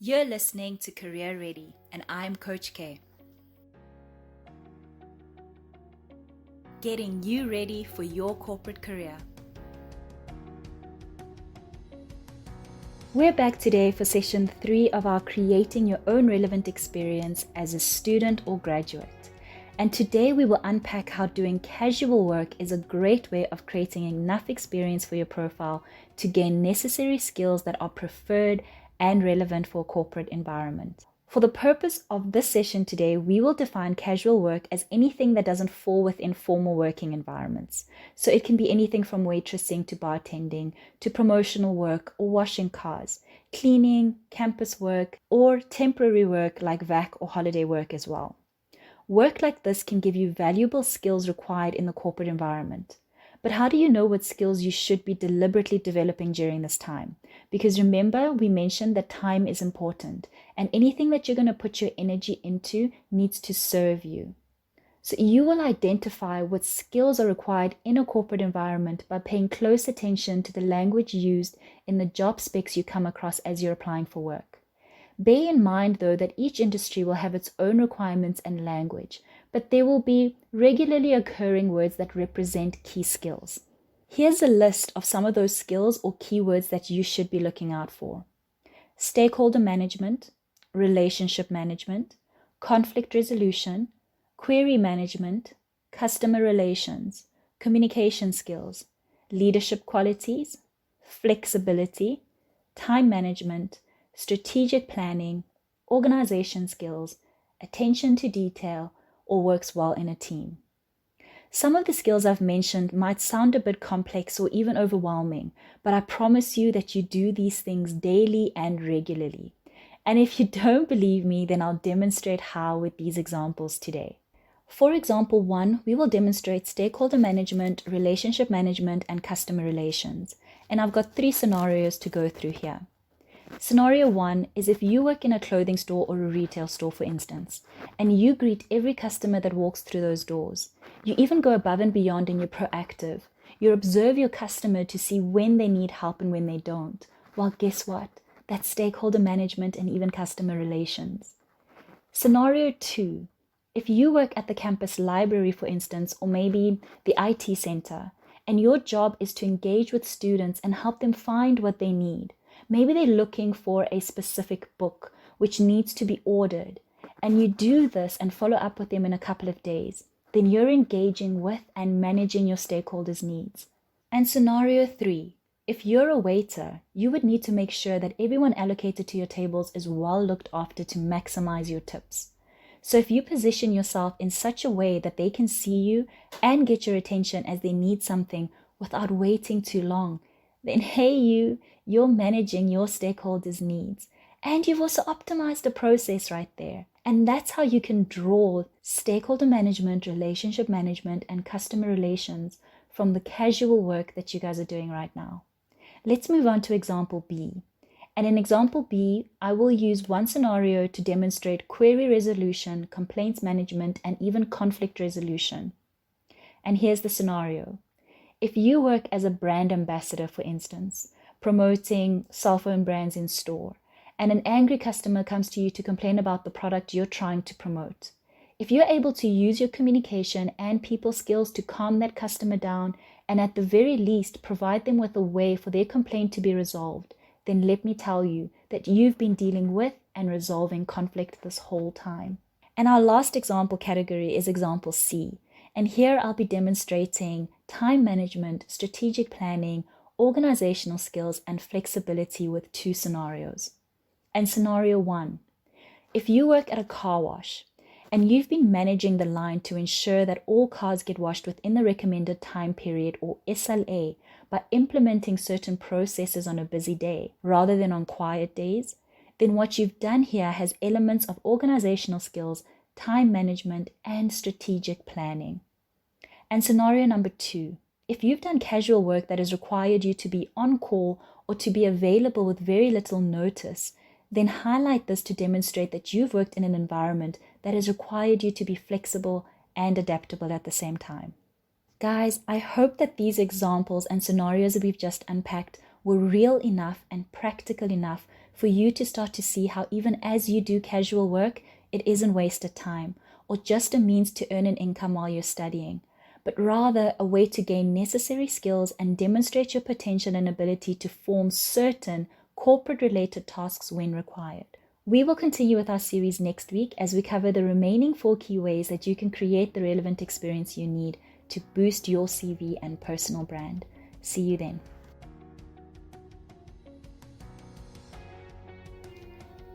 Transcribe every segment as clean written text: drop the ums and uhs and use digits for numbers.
You're listening to Career Ready, and I'm Coach K. Getting you ready for your corporate career. We're back today for session 3 of our Creating Your Own Relevant Experience as a Student or Graduate. And today we will unpack how doing casual work is a great way of creating enough experience for your profile to gain necessary skills that are preferred and relevant for a corporate environment. For the purpose of this session today, we will define casual work as anything that doesn't fall within formal working environments. So it can be anything from waitressing to bartending to promotional work or washing cars, cleaning, campus work, or temporary work like vac or holiday work as well. Work like this can give you valuable skills required in the corporate environment. But how do you know what skills you should be deliberately developing during this time? Because remember, we mentioned that time is important, and anything that you're going to put your energy into needs to serve you. So you will identify what skills are required in a corporate environment by paying close attention to the language used in the job specs you come across as you're applying for work. Bear in mind, though, that each industry will have its own requirements and language, but there will be regularly occurring words that represent key skills. Here's a list of some of those skills or keywords that you should be looking out for. Stakeholder management, relationship management, conflict resolution, query management, customer relations, communication skills, leadership qualities, flexibility, time management, strategic planning, organization skills, attention to detail, or works well in a team. Some of the skills I've mentioned might sound a bit complex or even overwhelming, but I promise you that you do these things daily and regularly. And if you don't believe me, then I'll demonstrate how with these examples today. For example 1, we will demonstrate stakeholder management, relationship management, and customer relations. And I've got 3 scenarios to go through here. Scenario 1 is if you work in a clothing store or a retail store, for instance, and you greet every customer that walks through those doors. You even go above and beyond and you're proactive. You observe your customer to see when they need help and when they don't. Well, guess what? That's stakeholder management and even customer relations. Scenario 2, if you work at the campus library, for instance, or maybe the IT center, and your job is to engage with students and help them find what they need. Maybe they're looking for a specific book which needs to be ordered, and you do this and follow up with them in a couple of days. Then you're engaging with and managing your stakeholders' needs. And scenario 3, if you're a waiter, you would need to make sure that everyone allocated to your tables is well looked after to maximize your tips. So if you position yourself in such a way that they can see you and get your attention as they need something without waiting too long, then hey, you're managing your stakeholders' needs. And you've also optimized the process right there. And that's how you can draw stakeholder management, relationship management, and customer relations from the casual work that you guys are doing right now. Let's move on to example B. And in example B, I will use one scenario to demonstrate query resolution, complaints management, and even conflict resolution. And here's the scenario. If you work as a brand ambassador, for instance, promoting cell phone brands in store, and an angry customer comes to you to complain about the product you're trying to promote, if you're able to use your communication and people skills to calm that customer down and at the very least provide them with a way for their complaint to be resolved, then let me tell you that you've been dealing with and resolving conflict this whole time. And our last example category is example C. And here I'll be demonstrating time management, strategic planning, organizational skills, and flexibility with 2 scenarios. And scenario 1, if you work at a car wash and you've been managing the line to ensure that all cars get washed within the recommended time period or SLA by implementing certain processes on a busy day rather than on quiet days, then what you've done here has elements of organizational skills, time management, and strategic planning. And scenario number 2, if you've done casual work that has required you to be on call or to be available with very little notice, then highlight this to demonstrate that you've worked in an environment that has required you to be flexible and adaptable at the same time. Guys, I hope that these examples and scenarios that we've just unpacked were real enough and practical enough for you to start to see how even as you do casual work, it isn't wasted time or just a means to earn an income while you're studying, but rather a way to gain necessary skills and demonstrate your potential and ability to form certain corporate-related tasks when required. We will continue with our series next week as we cover the remaining 4 key ways that you can create the relevant experience you need to boost your CV and personal brand. See you then.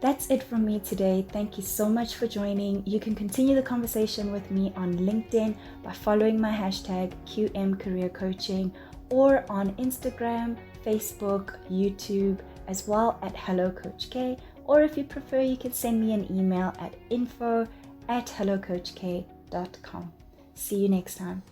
That's it from me today. Thank you so much for joining. You can continue the conversation with me on LinkedIn by following my hashtag QMCareerCoaching, or on Instagram, Facebook, YouTube, as well at Hello Coach K. Or if you prefer, you can send me an email at info@hellocoachk.com. See you next time.